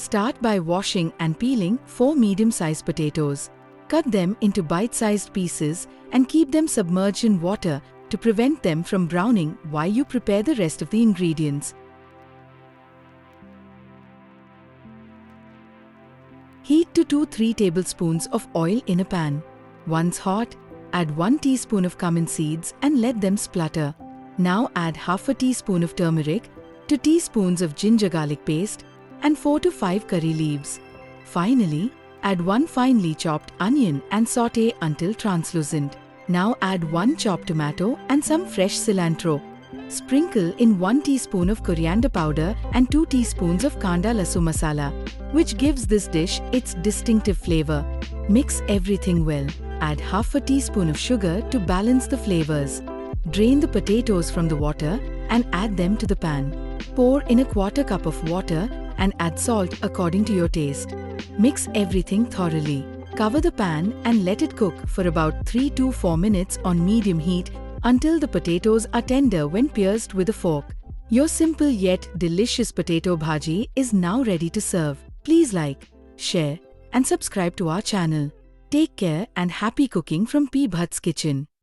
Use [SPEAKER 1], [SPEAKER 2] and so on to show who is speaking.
[SPEAKER 1] Start by washing and peeling 4 medium-sized potatoes. Cut them into bite-sized pieces and keep them submerged in water to prevent them from browning while you prepare the rest of the ingredients. Heat to 2-3 tablespoons of oil in a pan. Once hot, add 1 teaspoon of cumin seeds and let them splutter. Now add half a teaspoon of turmeric, 2 teaspoons of ginger garlic paste, and 4 to 5 curry leaves. Finally, add 1 finely chopped onion and saute until translucent. Now add 1 chopped tomato and some fresh cilantro. Sprinkle in 1 teaspoon of coriander powder and 2 teaspoons of kanda lasun masala, which gives this dish its distinctive flavor. Mix everything well. Add half a teaspoon of sugar to balance the flavors. Drain the potatoes from the water and add them to the pan. Pour in a 1/4 cup of water and add salt according to your taste. Mix everything thoroughly. Cover the pan and let it cook for about 3 to 4 minutes on medium heat until the potatoes are tender when pierced with a fork. Your simple yet delicious potato bhaji is now ready to serve. Please like, share and subscribe to our channel. Take care and happy cooking from P. Bhatt's Kitchen.